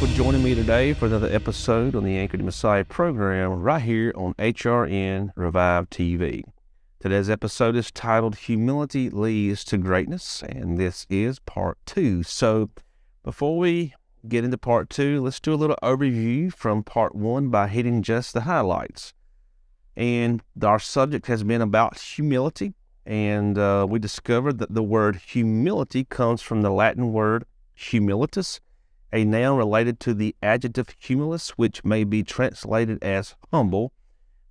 for joining me today for another episode on the Anchored in Messiah program right here on HRN Revive TV. Today's episode is titled Humility Leads to Greatness, and this is part 2. So before we get into part 2, let's do a little overview from part 1 by hitting just the highlights. And our subject has been about humility, and we discovered that the word humility comes from the Latin word humilitas, a noun related to the adjective humilis, which may be translated as humble,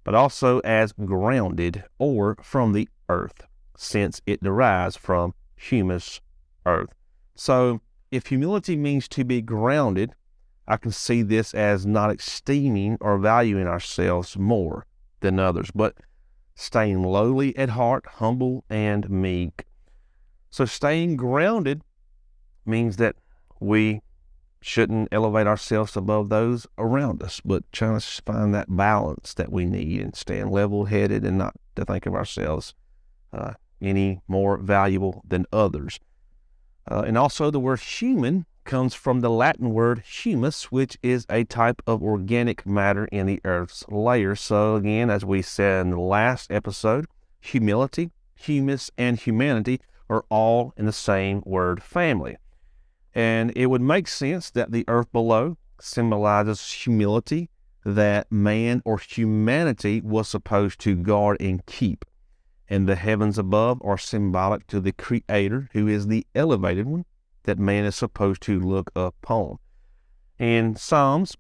but also as grounded or from the earth, since it derives from humus, earth. So if humility means to be grounded, I can see this as not esteeming or valuing ourselves more than others, but staying lowly at heart, humble and meek. So staying grounded means that we shouldn't elevate ourselves above those around us, but trying to find that balance that we need and stand level-headed and not to think of ourselves any more valuable than others. And also the word human comes from the Latin word humus, which is a type of organic matter in the earth's layer. So again, as we said in the last episode, humility, humus, and humanity are all in the same word family. And it would make sense that the earth below symbolizes humility that man or humanity was supposed to guard and keep. And the heavens above are symbolic to the Creator, who is the elevated one that man is supposed to look upon. In Psalms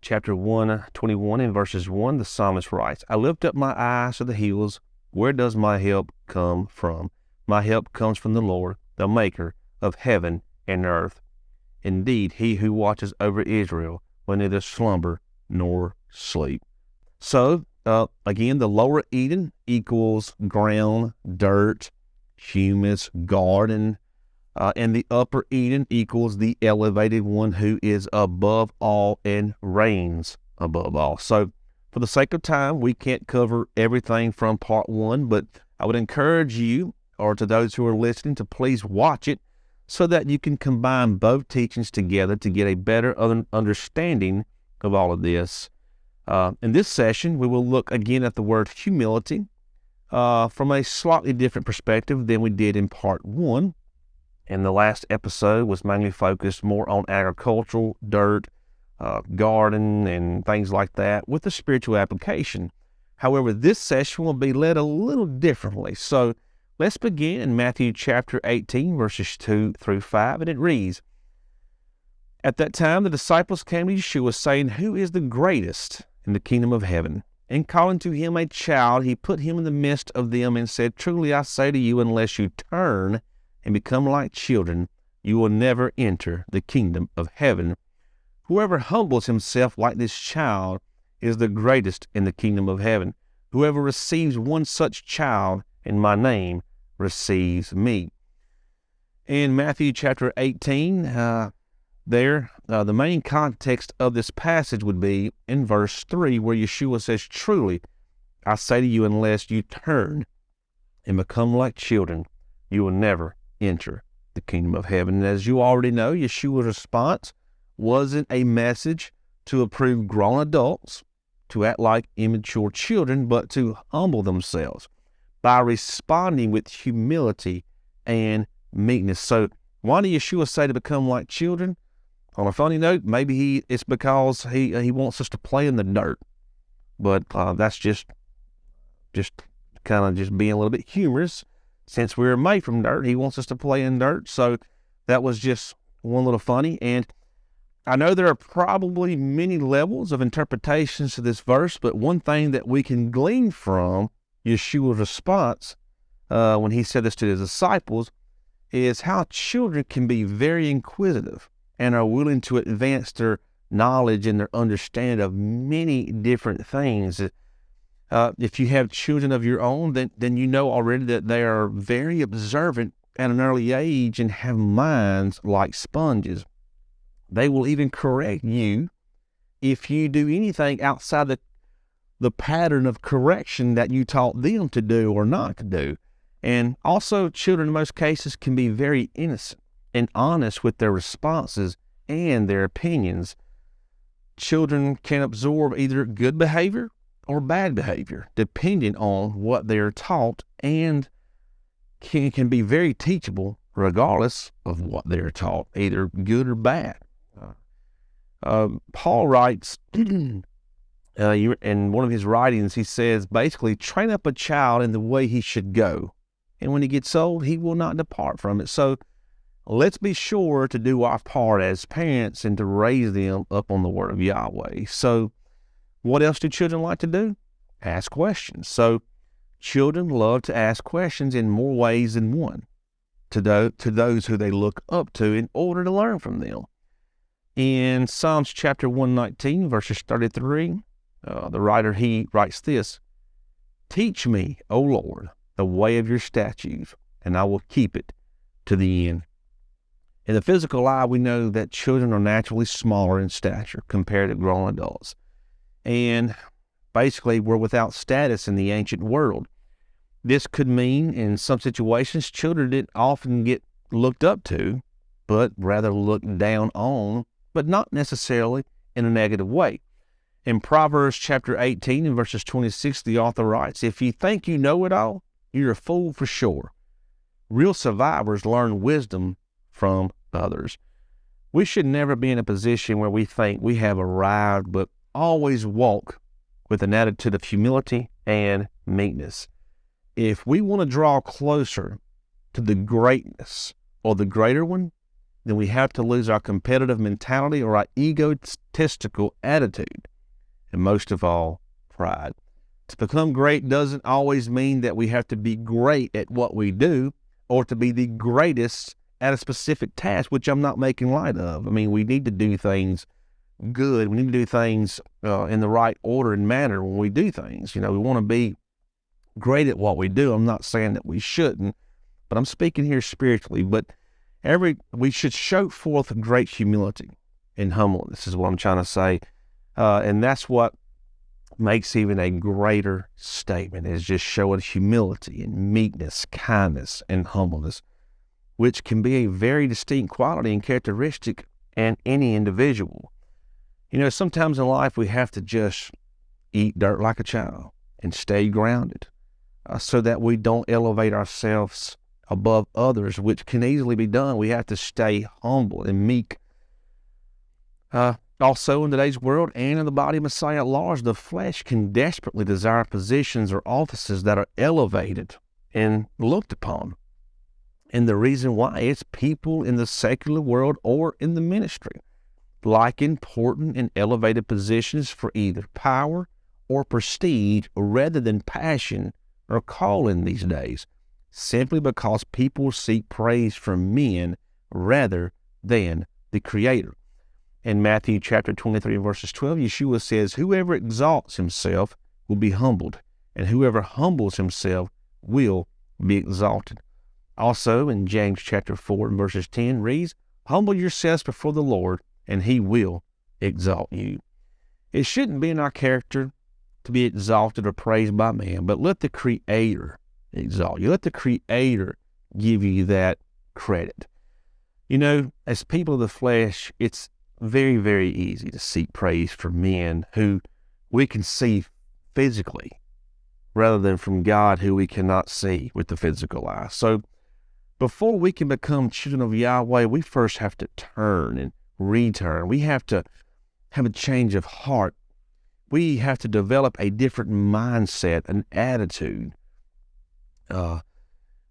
chapter 121 and verses 1, the psalmist writes, I lift up my eyes to the hills. Where does my help come from? My help comes from the Lord, the maker of heaven and earth. Indeed, he who watches over Israel will neither slumber nor sleep. So, again, the lower Eden equals ground, dirt, humus, garden, and the upper Eden equals the elevated one who is above all and reigns above all. So, for the sake of time, we can't cover everything from part 1, but I would encourage you, or to those who are listening, to please watch it so that you can combine both teachings together to get a better understanding of all of this. In this session, we will look again at the word humility from a slightly different perspective than we did in part 1. And the last episode was mainly focused more on agricultural, dirt, garden, and things like that with a spiritual application. However, this session will be led a little differently. So let's begin in Matthew chapter 18, verses 2 through 5, and it reads, At that time the disciples came to Yeshua, saying, Who is the greatest in the kingdom of heaven? And calling to him a child, he put him in the midst of them and said, Truly I say to you, unless you turn and become like children, you will never enter the kingdom of heaven. Whoever humbles himself like this child is the greatest in the kingdom of heaven. Whoever receives one such child in my name receives me. In Matthew chapter 18, the main context of this passage would be in verse 3, where Yeshua says, Truly, I say to you, unless you turn and become like children, you will never enter the kingdom of heaven. And as you already know, Yeshua's response wasn't a message to approve grown adults to act like immature children, but to humble themselves by responding with humility and meekness. So why did Yeshua say to become like children? On a funny note, maybe it's because he wants us to play in the dirt. But that's just kind of just being a little bit humorous. Since we were made from dirt, he wants us to play in dirt. So that was just one little funny. And I know there are probably many levels of interpretations to this verse, but one thing that we can glean from Yeshua's response when he said this to his disciples is how children can be very inquisitive and are willing to advance their knowledge and their understanding of many different things. If you have children of your own, then you know already that they are very observant at an early age and have minds like sponges. They will even correct you if you do anything outside the pattern of correction that you taught them to do or not to do. And also, children in most cases can be very innocent and honest with their responses and their opinions. Children can absorb either good behavior or bad behavior, depending on what they're taught, and can be very teachable regardless of what they're taught, either good or bad. Paul writes in one of his writings, he says, basically, train up a child in the way he should go, and when he gets old, he will not depart from it. So let's be sure to do our part as parents and to raise them up on the Word of Yahweh. So what else do children like to do? Ask questions. So children love to ask questions in more ways than one to those who they look up to in order to learn from them. In Psalms chapter 119, verses 33, the writer, he writes this: "Teach me, O Lord, the way of your statutes, and I will keep it to the end." In the physical eye, we know that children are naturally smaller in stature compared to grown adults. And basically, we're without status in the ancient world. This could mean, in some situations, children didn't often get looked up to, but rather looked down on, but not necessarily in a negative way. In Proverbs chapter 18 and verses 26, the author writes, "If you think you know it all, you're a fool for sure." Real survivors learn wisdom from others. We should never be in a position where we think we have arrived, but always walk with an attitude of humility and meekness. If we want to draw closer to the greatness or the greater one, then we have to lose our competitive mentality or our egotistical attitude, and most of all, pride. To become great doesn't always mean that we have to be great at what we do or to be the greatest at a specific task, which I'm not making light of. I mean, we need to do things good. We need to do things in the right order and manner when we do things. We want to be great at what we do. I'm not saying that we shouldn't, but I'm speaking here spiritually. But we should show forth great humility and humbleness is what I'm trying to say. And that's what makes even a greater statement, is just showing humility and meekness, kindness, and humbleness, which can be a very distinct quality and characteristic in any individual. Sometimes in life we have to just eat dirt like a child and stay grounded so that we don't elevate ourselves above others, which can easily be done. We have to stay humble and meek. Also, in today's world and in the body of Messiah at large, the flesh can desperately desire positions or offices that are elevated and looked upon. And the reason why is people in the secular world or in the ministry like important and elevated positions for either power or prestige rather than passion or calling these days, simply because people seek praise from men rather than the Creator. In Matthew chapter 23, verses 12, Yeshua says, "Whoever exalts himself will be humbled, and whoever humbles himself will be exalted." Also, in James chapter 4, verses 10 reads, "Humble yourselves before the Lord, and he will exalt you." It shouldn't be in our character to be exalted or praised by man, but let the Creator exalt you. Let the Creator give you that credit. As people of the flesh, it's very, very easy to seek praise from men who we can see physically rather than from God who we cannot see with the physical eye. So before we can become children of Yahweh, we first have to turn and return. We have to have a change of heart. We have to develop a different mindset, an attitude.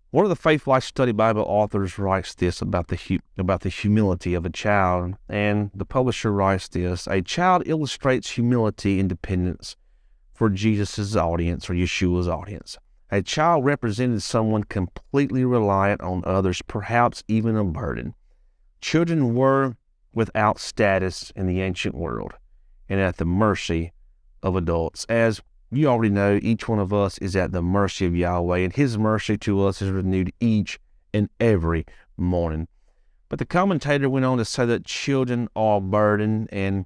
One of the Faith Life Study Bible authors writes this about the humility of a child, and the publisher writes this: "A child illustrates humility and dependence for Jesus' audience or Yeshua's audience. A child represented someone completely reliant on others, perhaps even a burden. Children were without status in the ancient world and at the mercy of adults. As you already know, each one of us is at the mercy of Yahweh, and His mercy to us is renewed each and every morning." But the commentator went on to say that children are burdened, and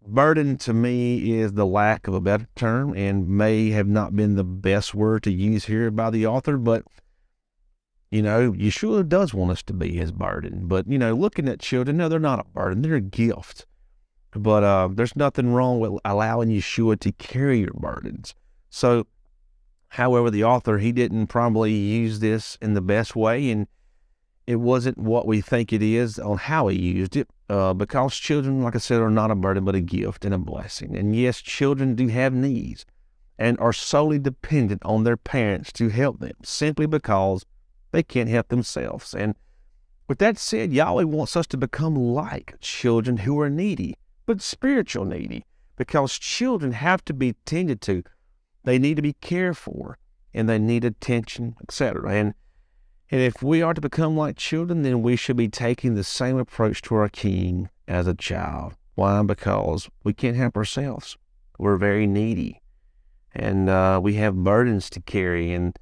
burden to me is the lack of a better term and may have not been the best word to use here by the author, but Yeshua does want us to be his burden. But, looking at children, no, they're not a burden. They're a gift. But there's nothing wrong with allowing Yeshua to carry your burdens. So, however, the author, he didn't probably use this in the best way, and it wasn't what we think it is on how he used it, because children, like I said, are not a burden, but a gift and a blessing. And yes, children do have needs and are solely dependent on their parents to help them, simply because they can't help themselves. And with that said, Yahweh wants us to become like children who are needy, but spiritual needy, because children have to be tended to. They need to be cared for, and they need attention, etc. And if we are to become like children, then we should be taking the same approach to our King as a child. Why? Because we can't help ourselves. We're very needy, and we have burdens to carry, and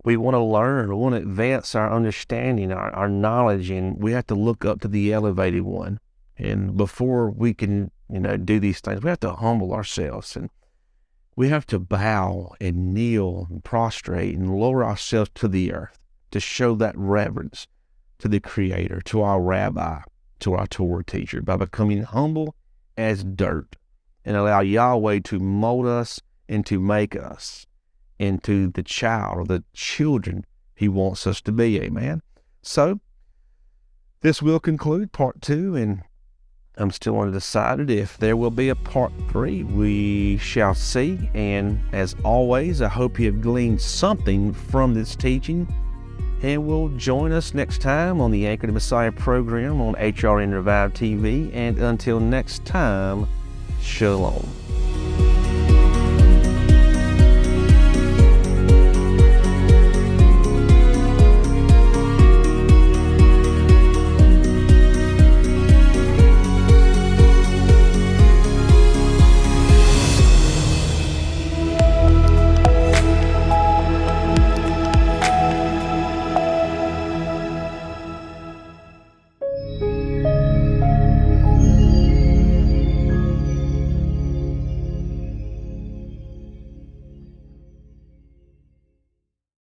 we want to learn, we want to advance our understanding, our knowledge, and we have to look up to the elevated one. And before we can, do these things, we have to humble ourselves, and we have to bow and kneel and prostrate and lower ourselves to the earth to show that reverence to the Creator, to our Rabbi, to our Torah teacher, by becoming humble as dirt, and allow Yahweh to mold us and to make us into the child or the children he wants us to be. Amen. So this will conclude part 2, and I'm still undecided if there will be a part 3. We shall see. And as always, I hope you have gleaned something from this teaching, and will join us next time on the Anchored in Messiah program on HRN Revive TV. And until next time, Shalom.